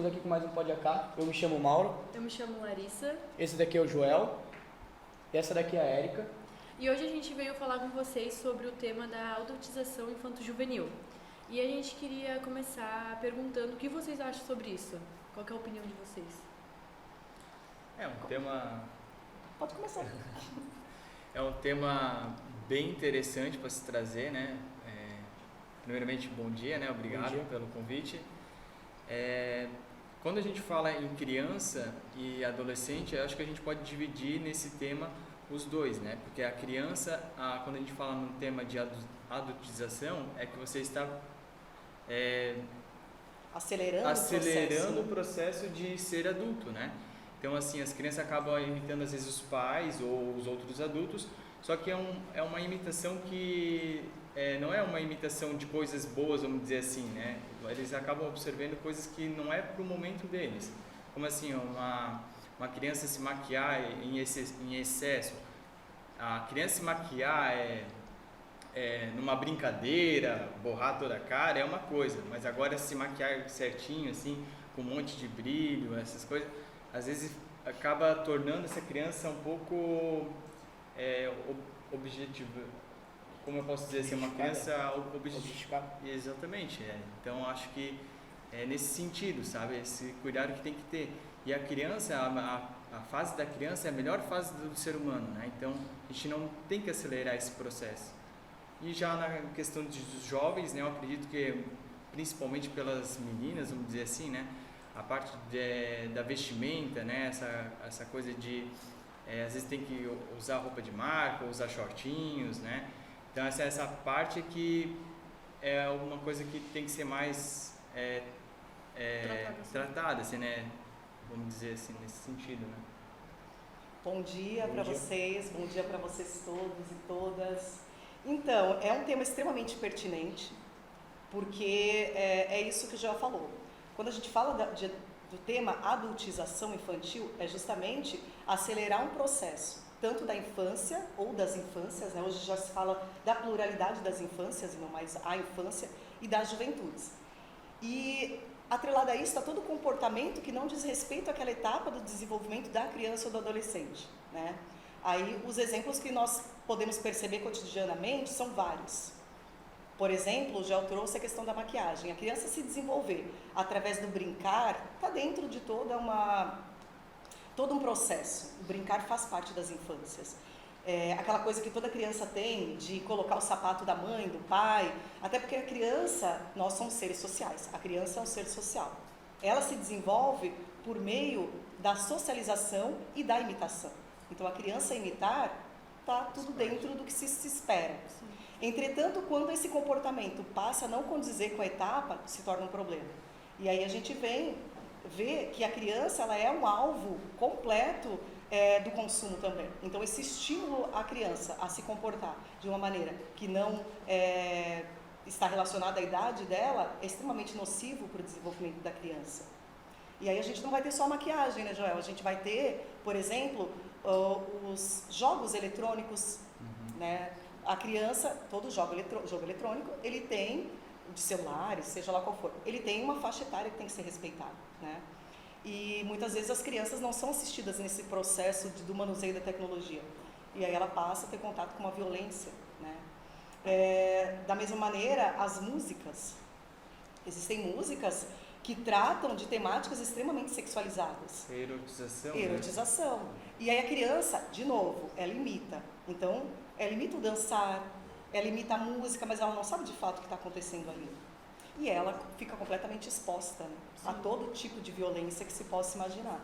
estamos aqui com mais um Pode AK. Eu me chamo Mauro. Eu me chamo Larissa. Esse daqui é o Joel. E essa daqui é a Érica. E hoje a gente veio falar com vocês sobre o tema da adultização infanto-juvenil. E a gente queria começar perguntando o que vocês acham sobre isso. Qual que é a opinião de vocês? É um tema... Pode começar. É um tema bem interessante para se trazer, né? Primeiramente, bom dia, né? Obrigado pelo convite. Quando a gente fala em criança e adolescente, eu acho que a gente pode dividir nesse tema os dois, né? Porque a criança, quando a gente fala no tema de adultização, é que você está acelerando o processo de ser adulto, né? Então, assim, as crianças acabam imitando às vezes os pais ou os outros adultos, só que é uma imitação que não é uma imitação de coisas boas, vamos dizer assim, né? Eles acabam observando coisas que não é para o momento deles. Como assim, uma criança se maquiar em excesso. A criança se maquiar numa brincadeira, borrar toda a cara, é uma coisa. Mas agora se maquiar certinho, assim, com um monte de brilho, essas coisas, às vezes acaba tornando essa criança um pouco objetiva. Como eu posso dizer assim, uma criança objetificada. Exatamente, Então acho que é nesse sentido, sabe? Esse cuidado que tem que ter. E a criança, a fase da criança é a melhor fase do ser humano, né? Então a gente não tem que acelerar esse processo. E já na questão dos jovens, né? Eu acredito que principalmente pelas meninas, vamos dizer assim, né? A parte da vestimenta, né? Essa coisa de às vezes tem que usar roupa de marca, usar shortinhos, né? Então essa parte que é uma coisa que tem que ser mais tratada, assim, né? Vamos dizer assim, nesse sentido, né? Bom dia para vocês, bom dia para vocês todos e todas. Então, é um tema extremamente pertinente, porque é isso que o Joel falou. Quando a gente fala do tema adultização infantil, é justamente acelerar um processo, tanto da infância ou das infâncias, né? Hoje já se fala da pluralidade das infâncias, e não mais a infância, e das juventudes. E atrelado a isso está todo o comportamento que não diz respeito àquela etapa do desenvolvimento da criança ou do adolescente, né? Aí os exemplos que nós podemos perceber cotidianamente são vários. Por exemplo, o Joel trouxe a questão da maquiagem. A criança se desenvolver através do brincar está dentro de todo um processo. O brincar faz parte das infâncias. Aquela coisa que toda criança tem de colocar o sapato da mãe, do pai, até porque a criança, nós somos seres sociais, a criança é um ser social. Ela se desenvolve por meio da socialização e da imitação. Então a criança imitar está tudo dentro do que se espera. Entretanto, quando esse comportamento passa a não condizer com a etapa, se torna um problema. E aí a gente vê que a criança ela é um alvo completo do consumo também. Então esse estímulo à criança a se comportar de uma maneira que não está relacionada à idade dela é extremamente nocivo para o desenvolvimento da criança. E aí a gente não vai ter só a maquiagem, né, Joel? A gente vai ter, por exemplo, os jogos eletrônicos, né? A criança, todo jogo eletrônico, ele tem, de celulares, seja lá qual for, ele tem uma faixa etária que tem que ser respeitada, né? E muitas vezes as crianças não são assistidas nesse processo do manuseio da tecnologia. E aí ela passa a ter contato com uma violência, né? Da mesma maneira, as músicas. Existem músicas que tratam de temáticas extremamente sexualizadas. Erotização. Erotização. Né? E aí a criança, de novo, ela imita. Então, ela imita o dançar, ela imita a música, mas ela não sabe de fato o que está acontecendo ali. E ela fica completamente exposta, né, a todo tipo de violência que se possa imaginar.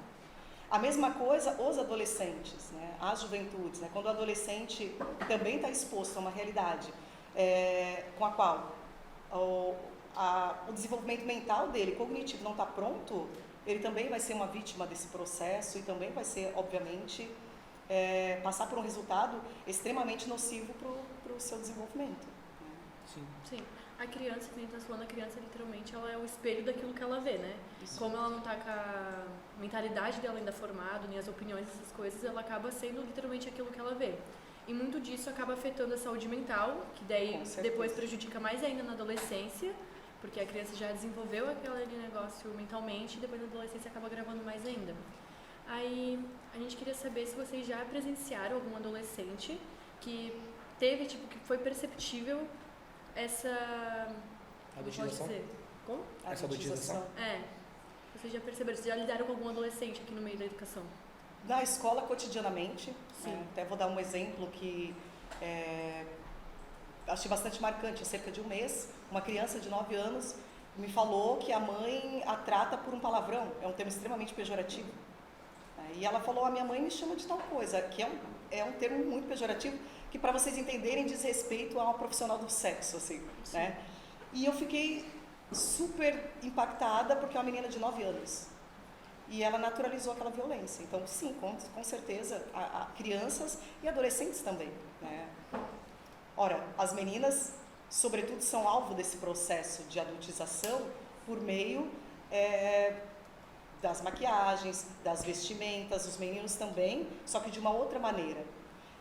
A mesma coisa os adolescentes, né, as juventudes, né, quando o adolescente também está exposto a uma realidade com a qual o desenvolvimento mental dele, cognitivo, não está pronto, ele também vai ser uma vítima desse processo e também vai ser, obviamente, passar por um resultado extremamente nocivo para o seu desenvolvimento. Sim. A criança, que a gente está falando, a criança literalmente ela é o espelho daquilo que ela vê, né? Isso. Como ela não está com a mentalidade dela ainda formada, nem as opiniões, essas coisas, ela acaba sendo literalmente aquilo que ela vê. E muito disso acaba afetando a saúde mental, que daí depois prejudica mais ainda na adolescência, Porque a criança já desenvolveu aquele negócio mentalmente e depois na adolescência acaba gravando mais ainda. Aí a gente queria saber se vocês já presenciaram algum adolescente que teve, tipo, que foi perceptível essa... Adultização? Como? Essa adultização. Vocês já perceberam, vocês já lidaram com algum adolescente aqui no meio da educação? Na escola, cotidianamente. Sim. Até vou dar um exemplo que achei bastante marcante. Há cerca de um mês, uma criança de 9 anos me falou que a mãe a trata por um palavrão. É um termo extremamente pejorativo. E ela falou, a minha mãe me chama de tal coisa, que é um termo muito pejorativo, que para vocês entenderem diz respeito a uma profissional do sexo, assim, né? E eu fiquei super impactada porque é uma menina de 9 anos. E ela naturalizou aquela violência. Então, sim, com certeza, há crianças e adolescentes também, né? Ora, as meninas, sobretudo, são alvo desse processo de adultização por meio das maquiagens, das vestimentas, os meninos também, só que de uma outra maneira.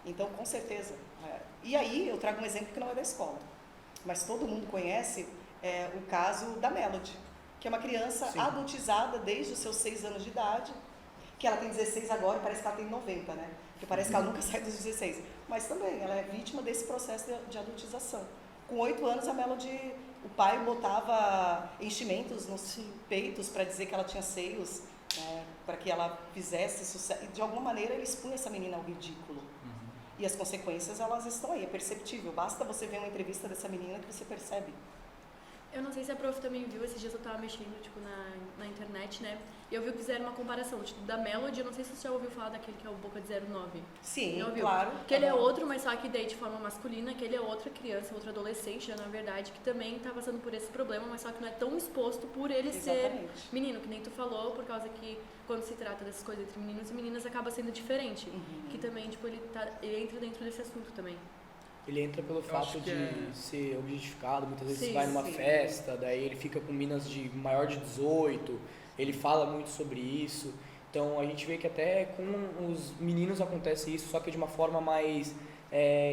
Então, com certeza. E aí, eu trago um exemplo que não é da escola, mas todo mundo conhece o caso da Melody, que é uma criança adultizada desde os seus 6 anos de idade, que ela tem 16 agora e parece que ela tem 90, né? Porque parece que ela nunca sai dos 16. Mas também, ela é vítima desse processo de adultização. Com 8 anos, a Melody, o pai botava enchimentos nos peitos para dizer que ela tinha seios, para que ela fizesse sucesso. E de alguma maneira, ele expunha essa menina ao ridículo. E as consequências, elas estão aí, é perceptível. Basta você ver uma entrevista dessa menina que você percebe. Eu não sei se a prof também viu, esses dias eu tava mexendo, tipo, na internet, né? E eu vi que fizeram uma comparação, tipo, da Melody, eu não sei se você já ouviu falar daquele que é o Boca de 09. Sim, não ouviu? claro. Que ele é outro, mas só que daí de forma masculina, que ele é outra criança, outro adolescente, já na verdade, que também tá passando por esse problema, mas só que não é tão exposto por ele ser menino, que nem tu falou, por causa que quando se trata dessas coisas entre meninos e meninas acaba sendo diferente. Que também, tipo, ele entra dentro desse assunto também. Ele entra pelo fato de ser objetificado, muitas vezes vai numa festa, daí ele fica com minas de maior de 18, ele fala muito sobre isso. Então a gente vê que até com os meninos acontece isso, só que de uma forma mais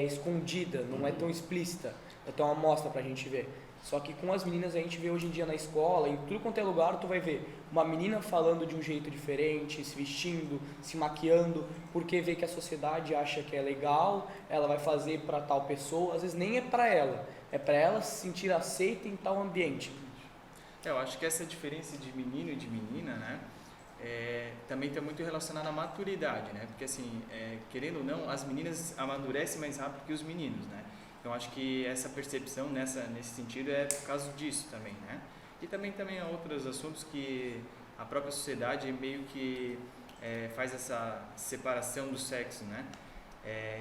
escondida, não é tão explícita, é tão uma amostra pra gente ver. Só que com as meninas a gente vê hoje em dia na escola, em tudo quanto é lugar, tu vai ver uma menina falando de um jeito diferente, se vestindo, se maquiando, porque vê que a sociedade acha que é legal, ela vai fazer para tal pessoa, às vezes nem é para ela, é para ela se sentir aceita em tal ambiente. Eu acho que essa diferença de menino e de menina, né, também está muito relacionada à maturidade, né, porque assim, querendo ou não, as meninas amadurecem mais rápido que os meninos, né. Então, acho que essa percepção nesse sentido é por causa disso também, né? E também há outros assuntos que a própria sociedade meio que faz essa separação do sexo, né?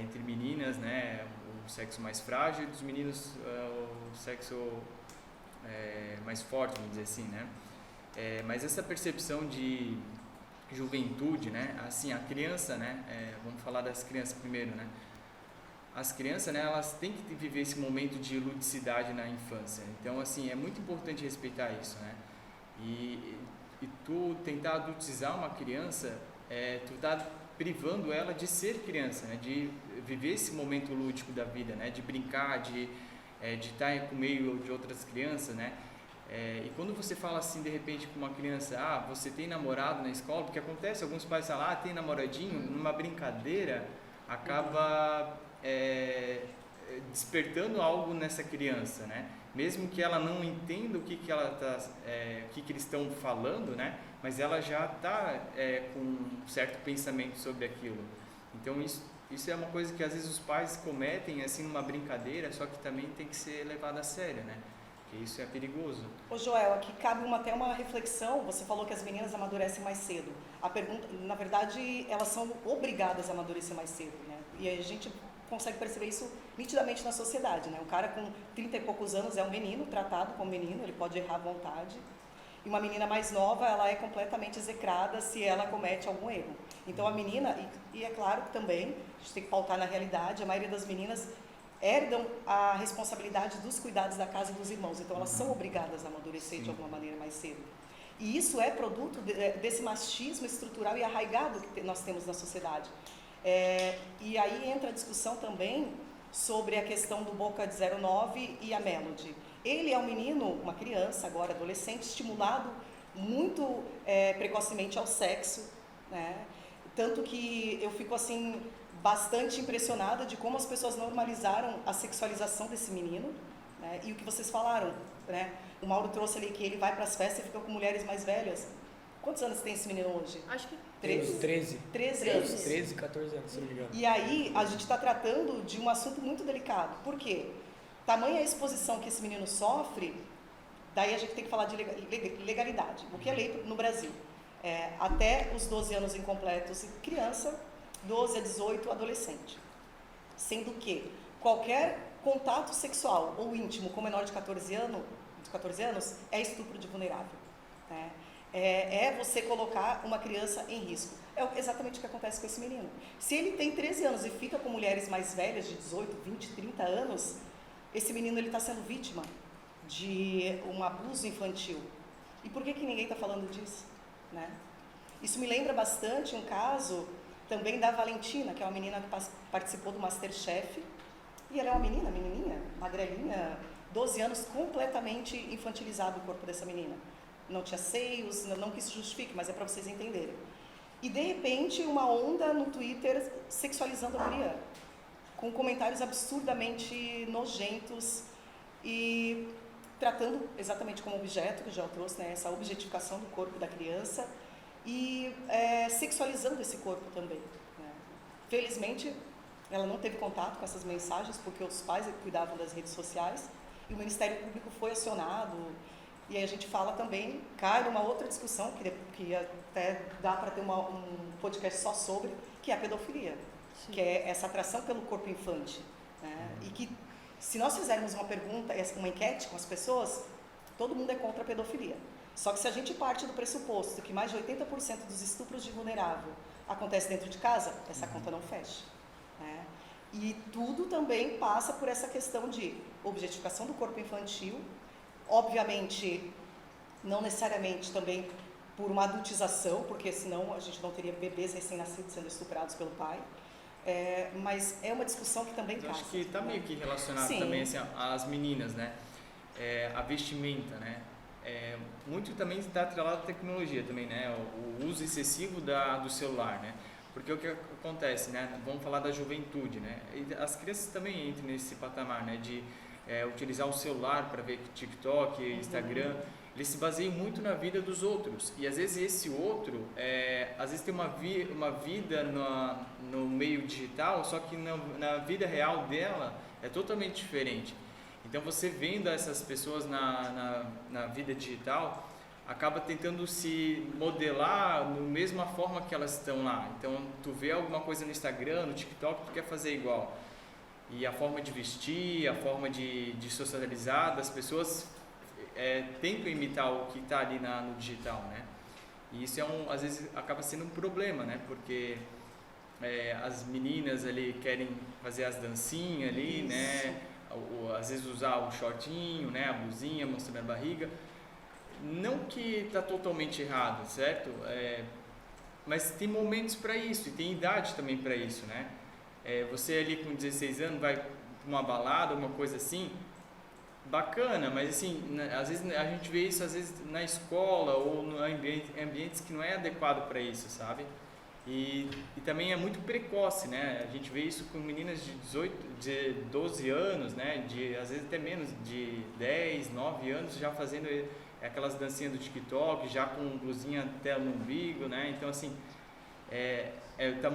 Entre meninas, né? O sexo mais frágil e dos meninos o sexo mais forte, vamos dizer assim, né? Mas essa percepção de juventude, né? Assim, a criança, né? Vamos falar das crianças primeiro, né? As crianças, né, elas têm que viver esse momento de ludicidade na infância. Então, assim, é muito importante respeitar isso, né? E tu tentar adultizar uma criança, tu tá privando ela de ser criança, né? De viver esse momento lúdico da vida, né? De brincar, de estar com o meio de outras crianças, né? E quando você fala assim, de repente, com uma criança, você tem namorado na escola, porque acontece, alguns pais falam, tem namoradinho, numa brincadeira, acaba despertando algo nessa criança, né? Mesmo que ela não entenda o que eles estão falando, né? Mas ela já está com um certo pensamento sobre aquilo. Então isso é uma coisa que às vezes os pais cometem assim numa brincadeira, só que também tem que ser levado a sério, né? Porque isso é perigoso. Ô Joel, aqui cabe até uma reflexão. Você falou que as meninas amadurecem mais cedo. A pergunta, na verdade, elas são obrigadas a amadurecer mais cedo, né? E a gente consegue perceber isso nitidamente na sociedade, né? Um cara com 30 e poucos anos é um menino, tratado como menino, ele pode errar à vontade. E uma menina mais nova, ela é completamente execrada se ela comete algum erro. Então a menina, e é claro que também, a gente tem que pautar na realidade, a maioria das meninas herdam a responsabilidade dos cuidados da casa e dos irmãos. Então elas são obrigadas a amadurecer de alguma maneira mais cedo. E isso é produto desse machismo estrutural e arraigado que nós temos na sociedade. E aí entra a discussão também sobre a questão do Boca de 09 e a Melody. Ele é um menino, uma criança, agora adolescente, estimulado muito precocemente ao sexo, né? Tanto que eu fico assim bastante impressionada de como as pessoas normalizaram a sexualização desse menino, né? E o que vocês falaram, né? O Mauro trouxe ali que ele vai para as festas e fica com mulheres mais velhas. Quantos anos tem esse menino hoje? Acho que 13 anos. 13, 14 anos, se não me engano. E aí a gente está tratando de um assunto muito delicado. Por quê? Tamanha a exposição que esse menino sofre, daí a gente tem que falar de legalidade. O que é lei no Brasil? Até os 12 anos incompletos, criança, 12 a 18, adolescente. Sendo que qualquer contato sexual ou íntimo com menor de 14 anos é estupro de vulnerável. Né? É você colocar uma criança em risco. É exatamente o que acontece com esse menino. Se ele tem 13 anos e fica com mulheres mais velhas, de 18, 20, 30 anos, esse menino está sendo vítima de um abuso infantil. E por que ninguém está falando disso? Né? Isso me lembra bastante um caso também da Valentina, que é uma menina que participou do MasterChef. E ela é uma menininha, magrelinha, 12 anos, completamente infantilizado o corpo dessa menina. Não tinha seios, não que isso justifique, mas é para vocês entenderem. E de repente uma onda no Twitter sexualizando a guria, com comentários absurdamente nojentos e tratando exatamente como objeto, que já trouxe, né, essa objetificação do corpo da criança e sexualizando esse corpo também. Né. Felizmente, ela não teve contato com essas mensagens, porque os pais cuidavam das redes sociais e o Ministério Público foi acionado. E aí a gente fala também, cai numa outra discussão, que até dá para ter um podcast só sobre, que é a pedofilia. Sim. Que é essa atração pelo corpo infante. Né? E que, se nós fizermos uma pergunta, uma enquete com as pessoas, todo mundo é contra a pedofilia. Só que se a gente parte do pressuposto que mais de 80% dos estupros de vulnerável acontece dentro de casa, essa conta não fecha. Né? E tudo também passa por essa questão de objetificação do corpo infantil, obviamente, não necessariamente também por uma adultização, porque senão a gente não teria bebês recém-nascidos sendo estuprados pelo pai, mas é uma discussão que também passa. Acho que está meio que relacionado Sim. também assim, às meninas, né? A vestimenta, né? Muito também está atrelado à tecnologia também, né? O uso excessivo do celular, né? Porque o que acontece, né? Vamos falar da juventude, né? E as crianças também entram nesse patamar, né? De utilizar o celular para ver TikTok, Instagram. Eles se baseiam muito na vida dos outros. E às vezes esse outro, às vezes tem uma vida no meio digital, só que na vida real dela é totalmente diferente. Então você vendo essas pessoas na vida digital, acaba tentando se modelar da mesma forma que elas estão lá. Então tu vê alguma coisa no Instagram, no TikTok, tu quer fazer igual. E a forma de vestir, a forma de socializar das pessoas tentam imitar o que está ali no digital, né? E isso às vezes acaba sendo um problema, né? Porque as meninas ali querem fazer as dancinhas ali, isso. Né? Às vezes usar o shortinho, né? A blusinha, mostrando a barriga. Não que está totalmente errado, certo? Mas tem momentos para isso e tem idade também para isso, né? Você ali com 16 anos vai para uma balada, uma coisa assim, bacana, mas assim, às vezes a gente vê isso às vezes na escola ou em ambientes que não é adequado para isso, sabe? E também é muito precoce, né? A gente vê isso com meninas de 12 anos, né? Às vezes até menos, de 10, 9 anos já fazendo aquelas dancinhas do TikTok, já com blusinha até no umbigo, né? Então assim, tá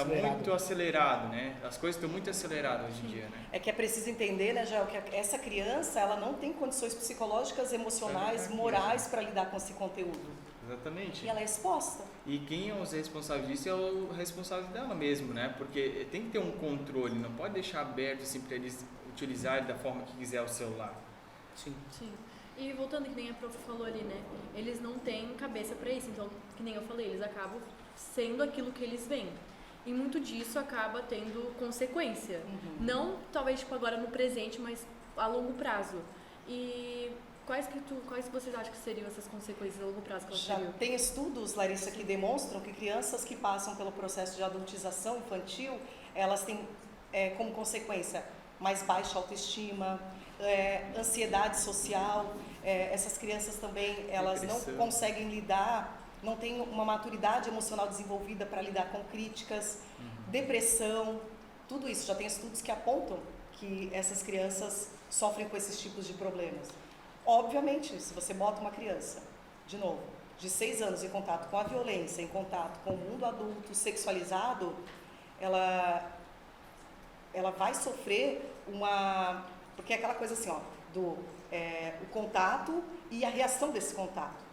muito acelerado, né? As coisas estão muito aceleradas hoje em dia, né? É que é preciso entender, né, Jael, que essa criança, ela não tem condições psicológicas, emocionais, morais para lidar com esse conteúdo. Exatamente. E ela é exposta. E quem é os responsáveis disso é o responsável dela mesmo, né? Porque tem que ter um controle, não pode deixar aberto assim para eles utilizarem da forma que quiser o celular. Sim. Sim. E voltando, que nem a prof falou ali, né? Eles não têm cabeça para isso, então, que nem eu falei, eles acabam sendo aquilo que eles veem. E muito disso acaba tendo consequência. Não, talvez, tipo, agora no presente, mas a longo prazo. E quais vocês acham que seriam essas consequências a longo prazo que elas Já teriam? tem estudos, Larissa, que demonstram que crianças que passam pelo processo de adultização infantil, elas têm como consequência, mais baixa autoestima, ansiedade social. Essas crianças também, elas não conseguem lidar, não têm uma maturidade emocional desenvolvida para lidar com críticas, depressão, tudo isso. Já tem estudos que apontam que essas crianças sofrem com esses tipos de problemas. Obviamente, se você bota uma criança, de novo, de 6 anos em contato com a violência, em contato com o mundo adulto sexualizado, ela vai sofrer porque é aquela coisa assim, ó, o contato e a reação desse contato.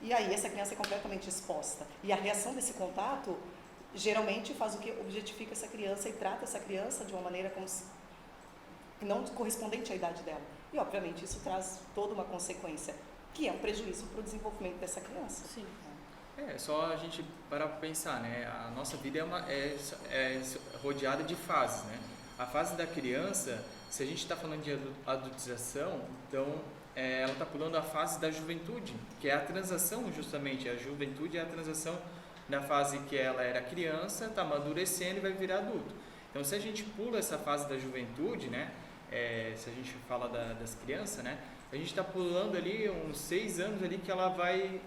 E aí essa criança é completamente exposta. E a reação desse contato, geralmente, faz o que? Objetifica essa criança e trata essa criança de uma maneira como se não correspondente à idade dela. E, obviamente, isso traz toda uma consequência, que é um prejuízo para o desenvolvimento dessa criança. Sim. É só a gente parar para pensar, né? A nossa vida é rodeada de fases, né? A fase da criança, se a gente está falando de adultização, então ela está pulando a fase da juventude, que é a transação justamente. A juventude é a transação da fase que ela era criança, está amadurecendo e vai virar adulto. Então, se a gente pula essa fase da juventude, né? Se a gente fala das crianças, né? A gente está pulando ali uns 6 anos ali que ela vai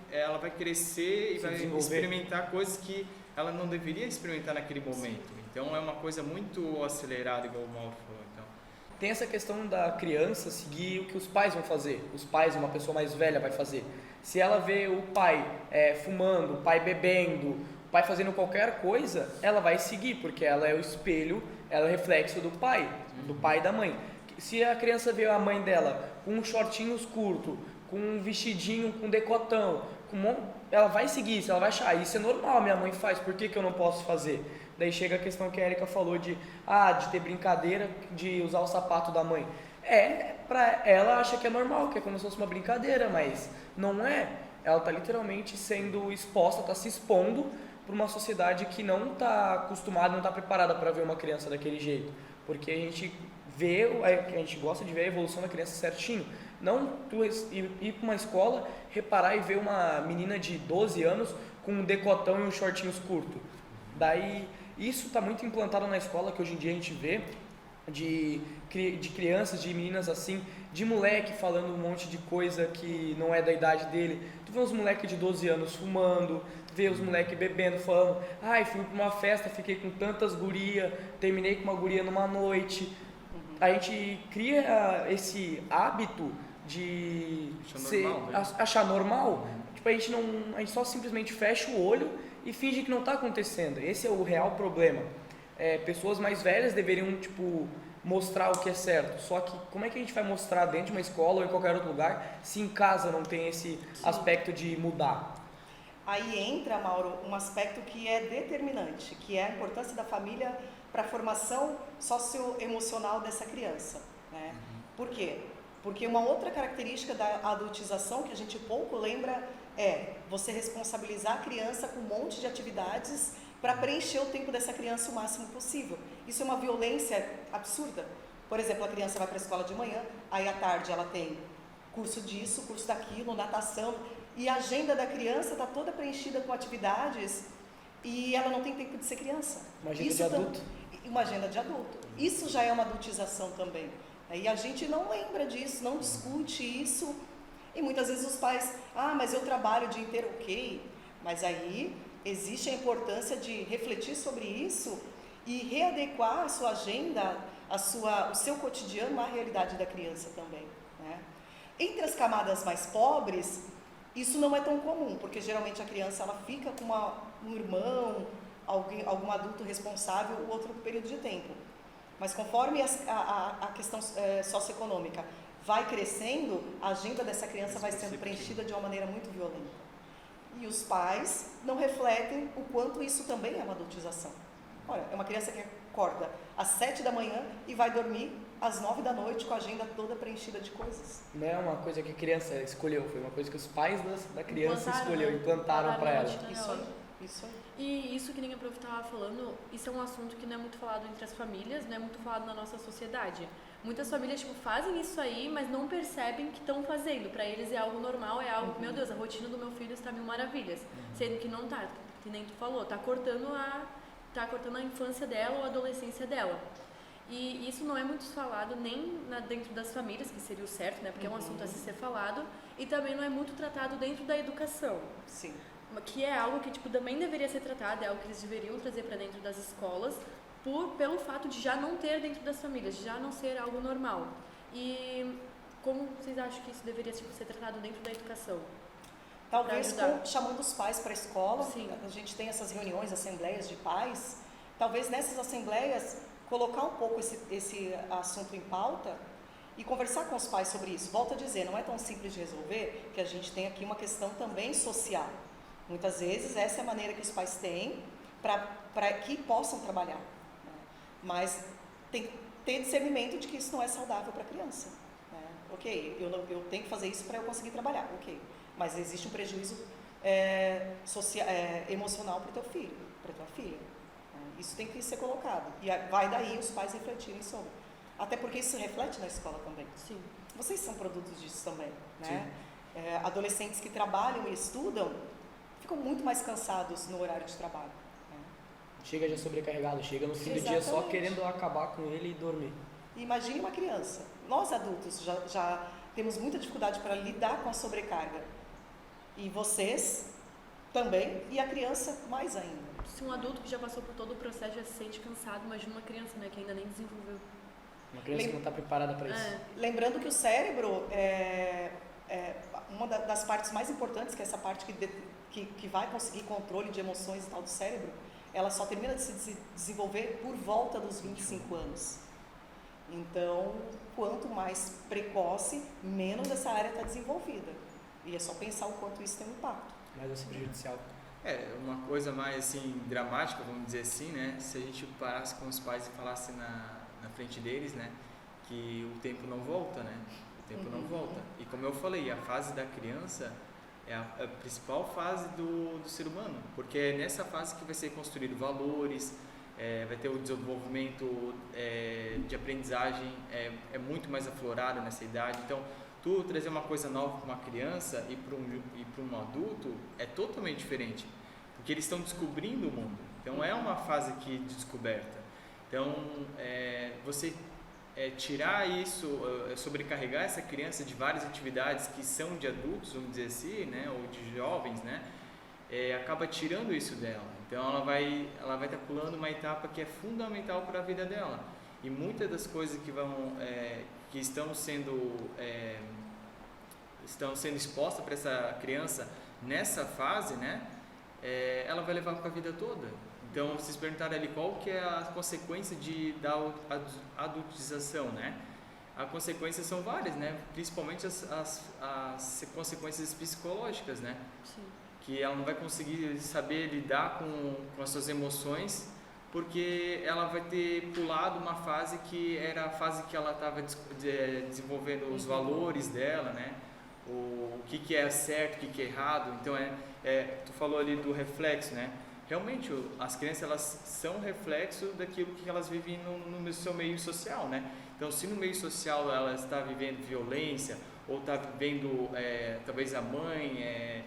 crescer e vai experimentar coisas que ela não deveria experimentar naquele momento. Então é uma coisa muito acelerada, igual o Mauro falou. Então, tem essa questão da criança seguir o que os pais vão fazer. Os pais, uma pessoa mais velha vai fazer. Se ela vê o pai fumando, o pai bebendo, o pai fazendo qualquer coisa, ela vai seguir, porque ela é o espelho, ela é o reflexo do pai e da mãe. Se a criança vê a mãe dela com shortinhos curtos, com um vestidinho, com decotão, ela vai seguir isso, ela vai achar, isso é normal, minha mãe faz, por que eu não posso fazer? Daí chega a questão que a Erika falou de ter brincadeira, de usar o sapato da mãe. Pra ela acha que é normal, que é como se fosse uma brincadeira, mas não é. Ela está literalmente sendo exposta, está se expondo para uma sociedade que não está acostumada, não está preparada para ver uma criança daquele jeito. Porque a gente gosta de ver a evolução da criança certinho. Não tu ir para uma escola, reparar e ver uma menina de 12 anos com um decotão e uns shortinhos curtos. Daí, isso está muito implantado na escola, que hoje em dia a gente vê, de crianças, de meninas assim, de moleque falando um monte de coisa que não é da idade dele. Tu vê uns moleques de 12 anos fumando, tu vê os moleques bebendo, falando, fui para uma festa, fiquei com tantas gurias, terminei com uma guria numa noite. A gente cria esse hábito de achar normal. Tipo, a gente só simplesmente fecha o olho e finge que não está acontecendo. Esse é o real problema. Pessoas mais velhas deveriam, mostrar o que é certo. Só que como é que a gente vai mostrar dentro de uma escola ou em qualquer outro lugar se em casa não tem esse aspecto de mudar? Aí entra, Mauro, um aspecto que é determinante, que é a importância da família para a formação socioemocional dessa criança, né? Por quê? Porque uma outra característica da adultização que a gente pouco lembra é você responsabilizar a criança com um monte de atividades para preencher o tempo dessa criança o máximo possível. Isso é uma violência absurda. Por exemplo, a criança vai para a escola de manhã, aí à tarde ela tem curso disso, curso daquilo, natação, e a agenda da criança está toda preenchida com atividades e ela não tem tempo de ser criança. Uma agenda de adulto. Uma agenda de adulto. Isso já é uma adultização também. E a gente não lembra disso, não discute isso. E muitas vezes os pais, mas eu trabalho o dia inteiro, ok. Mas aí existe a importância de refletir sobre isso e readequar a sua agenda, o seu cotidiano à realidade da criança também, né? Entre as camadas mais pobres, isso não é tão comum, porque geralmente a criança ela fica com um irmão, algum adulto responsável o outro período de tempo. Mas conforme a questão socioeconômica vai crescendo, a agenda dessa criança vai sendo preenchida de uma maneira muito violenta. E os pais não refletem o quanto isso também é uma adultização. Olha, é uma criança que acorda às 7 da manhã e vai dormir às 9 da noite com a agenda toda preenchida de coisas. Não é uma coisa que a criança escolheu, foi uma coisa que os pais da criança implantaram, implantaram para ela. Isso aí. E isso que nem a prof estava falando, isso é um assunto que não é muito falado entre as famílias, não é muito falado na nossa sociedade. Muitas famílias fazem isso aí, mas não percebem que estão fazendo. Para eles é algo normal, é algo, meu Deus, a rotina do meu filho está mil maravilhas. Sendo que não tá, que nem tu falou, tá cortando tá cortando a infância dela ou a adolescência dela. E isso não é muito falado nem dentro das famílias, que seria o certo, né? Porque é um assunto a se ser falado, e também não é muito tratado dentro da educação. Sim. Que é algo que tipo, também deveria ser tratado, é algo que eles deveriam trazer para dentro das escolas, pelo fato de já não ter dentro das famílias, de já não ser algo normal. E como vocês acham que isso deveria ser tratado dentro da educação? Talvez chamando os pais para a escola. Sim. A gente tem essas reuniões, assembleias de pais. Talvez nessas assembleias colocar um pouco esse assunto em pauta e conversar com os pais sobre isso. Volto a dizer, não é tão simples de resolver, que a gente tem aqui uma questão também social. Muitas vezes essa é a maneira que os pais têm para que possam trabalhar, né? Mas tem que ter discernimento de que isso não é saudável para a criança, né? Ok, eu tenho que fazer isso para eu conseguir trabalhar, ok, mas existe um prejuízo emocional para o teu filho, para a tua filha, né? Isso tem que ser colocado e vai daí os pais refletirem sobre, até porque isso reflete na escola também. Sim. Vocês são produtos disso também, né? Adolescentes que trabalham e estudam ficam muito mais cansados no horário de trabalho, né? Chega já sobrecarregado, chega no fim do dia só querendo acabar com ele e dormir. Imagine uma criança. Nós adultos já temos muita dificuldade para lidar com a sobrecarga. E vocês também, e a criança mais ainda. Se um adulto que já passou por todo o processo já se sente cansado, imagina uma criança, né, que ainda nem desenvolveu. Uma criança que não está preparada para isso. Lembrando que o cérebro uma das partes mais importantes, que é essa parte que vai conseguir controle de emoções e tal do cérebro, ela só termina de se desenvolver por volta dos 25 anos. Então, quanto mais precoce, menos essa área está desenvolvida. E é só pensar o quanto isso tem um impacto. Mas vai ser prejudicial. Uma coisa mais assim, dramática, vamos dizer assim, né? Se a gente parasse com os pais e falasse na frente deles, né? Que o tempo não volta, né? O tempo não volta. E como eu falei, a fase da criança é a principal fase do ser humano, porque é nessa fase que vai ser construído valores, vai ter o desenvolvimento de aprendizagem, é muito mais aflorado nessa idade. Então, tu trazer uma coisa nova para uma criança e para um adulto é totalmente diferente, porque eles estão descobrindo o mundo. Então, é uma fase de descoberta. Então, você tirar isso, sobrecarregar essa criança de várias atividades que são de adultos, vamos dizer assim, né, ou de jovens, né, acaba tirando isso dela. Então ela vai estar pulando uma etapa que é fundamental para a vida dela. E muitas das coisas que estão sendo expostas para essa criança nessa fase, né, ela vai levar para a vida toda. Então, vocês perguntaram ali qual que é a consequência da adultização, né? As consequências são várias, né? Principalmente as consequências psicológicas, né? Sim. Que ela não vai conseguir saber lidar com as suas emoções, porque ela vai ter pulado uma fase que era a fase que ela estava desenvolvendo os valores dela, né? O que é certo, o que é errado. Então, tu falou ali do reflexo, né? Realmente, as crianças, elas são reflexo daquilo que elas vivem no seu meio social, né? Então, se no meio social ela está vivendo violência, ou está vivendo, talvez a mãe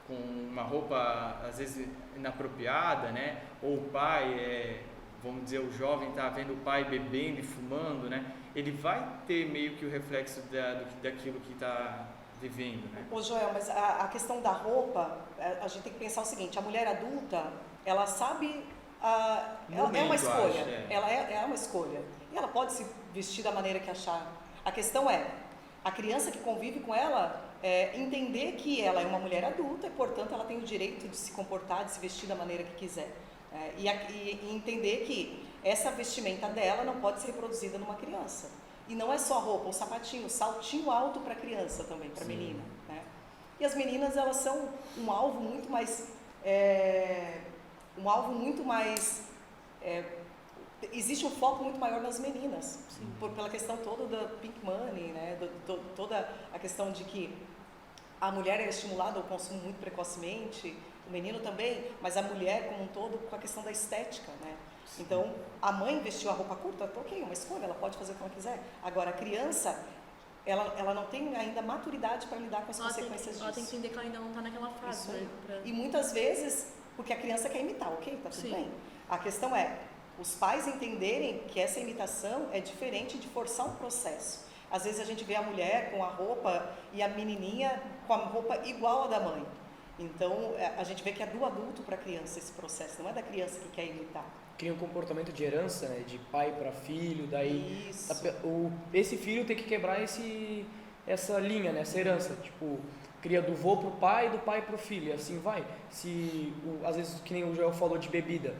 com uma roupa, às vezes, inapropriada, né? Ou o pai, vamos dizer, o jovem está vendo o pai bebendo e fumando, né? Ele vai ter meio que o reflexo daquilo que está vivendo, né? Ô Joel, mas a questão da roupa, a gente tem que pensar o seguinte: a mulher adulta, ela sabe, ela é uma escolha, ela é uma escolha, e ela pode se vestir da maneira que achar. A questão é, a criança que convive com ela, entender que ela é uma mulher adulta e, portanto, ela tem o direito de se comportar, de se vestir da maneira que quiser, e entender que essa vestimenta dela não pode ser reproduzida numa criança. E não é só a roupa, o sapatinho, o saltinho alto para a criança também, para a menina, né? E as meninas, elas são um alvo muito mais... existe um foco muito maior nas meninas, pela questão toda da pink money, né? Toda a questão de que a mulher é estimulada ao consumo muito precocemente, o menino também, mas a mulher como um todo com a questão da estética, né? Então, a mãe vestiu a roupa curta, ok, uma escolha, ela pode fazer o que ela quiser. Agora, a criança, ela não tem ainda maturidade para lidar com as consequências disso. Ela tem que entender que ela ainda não está naquela fase, né? E muitas vezes, porque a criança quer imitar, ok? Tá tudo Sim. bem. A questão é, os pais entenderem que essa imitação é diferente de forçar um processo. Às vezes a gente vê a mulher com a roupa e a menininha com a roupa igual à da mãe. Então, a gente vê que é do adulto para a criança esse processo, não é da criança que quer imitar. Cria um comportamento de herança, né? De pai para filho, daí Isso. esse filho tem que quebrar essa linha, né? Essa herança, tipo, cria do vô pro pai e do pai pro filho, e assim vai. Às vezes, que nem o Joel falou de bebida,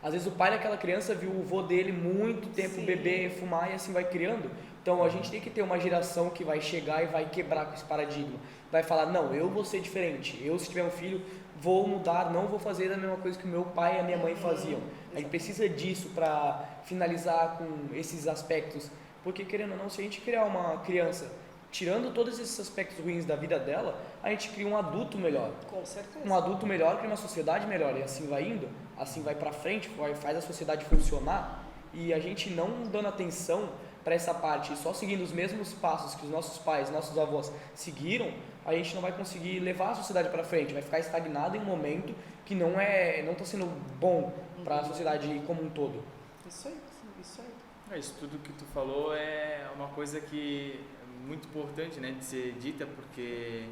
às vezes o pai daquela criança viu o vô dele muito tempo Sim. beber, fumar e assim vai criando. Então a gente tem que ter uma geração que vai chegar e vai quebrar com esse paradigma. Vai falar, não, eu vou ser diferente. Eu, se tiver um filho, vou mudar, não vou fazer a mesma coisa que o meu pai e a minha mãe faziam. A gente precisa disso para finalizar com esses aspectos. Porque, querendo ou não, se a gente criar uma criança, tirando todos esses aspectos ruins da vida dela, a gente cria um adulto melhor. Com certeza. Um adulto melhor cria uma sociedade melhor. E assim vai indo, assim vai para frente, faz a sociedade funcionar. E a gente não dando atenção para essa parte, só seguindo os mesmos passos que os nossos pais, nossos avós seguiram, a gente não vai conseguir levar a sociedade para frente, vai ficar estagnado em um momento que não está sendo bom para a sociedade como um todo. Isso aí, isso aí. Isso tudo que tu falou é uma coisa que é muito importante, né, de ser dita, porque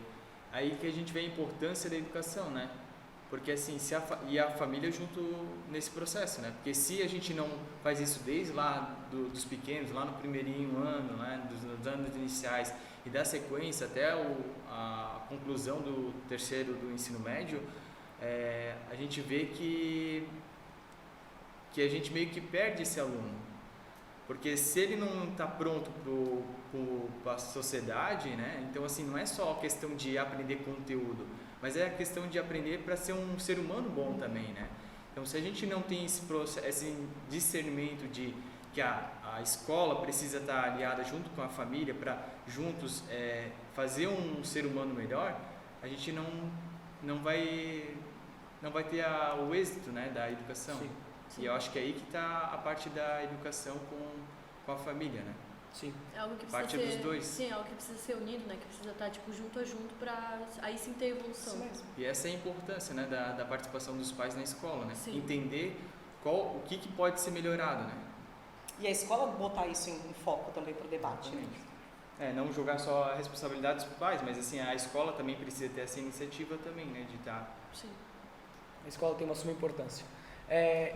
aí que a gente vê a importância da educação, né? Porque assim, e a família junto nesse processo, né? Porque se a gente não faz isso desde lá dos pequenos, lá no primeirinho ano, né? dos anos iniciais, e dá sequência até a conclusão do terceiro do ensino médio, a gente vê que a gente meio que perde esse aluno. Porque se ele não está pronto para a sociedade, né? Então assim, não é só a questão de aprender conteúdo, mas é a questão de aprender para ser um ser humano bom também, né? Então, se a gente não tem esse discernimento de que a escola precisa estar aliada junto com a família para juntos fazer um ser humano melhor, a gente não vai ter o êxito, né, da educação. Sim. Sim. E eu acho que é aí que está a parte da educação com a família, né? Sim. É algo que Parte precisa dos ser, dois. sim, é algo que precisa ser unido, né? Que precisa estar tipo junto a junto para aí sim ter evolução. Isso mesmo. E essa é a importância, né, da participação dos pais na escola, né? Sim. Entender o que pode ser melhorado, né? E a escola botar isso em foco também para o debate. Né? Não jogar só a responsabilidade dos pais, mas assim, a escola também precisa ter essa iniciativa também, né, de estar... Sim. A escola tem uma suma importância.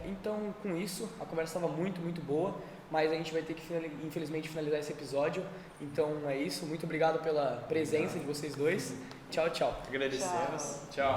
Então, com isso, a conversa estava muito, muito boa, mas a gente vai ter que, infelizmente, finalizar esse episódio. Então, é isso. Muito obrigado pela presença de vocês dois. Tchau, tchau. Agradecemos. Tchau.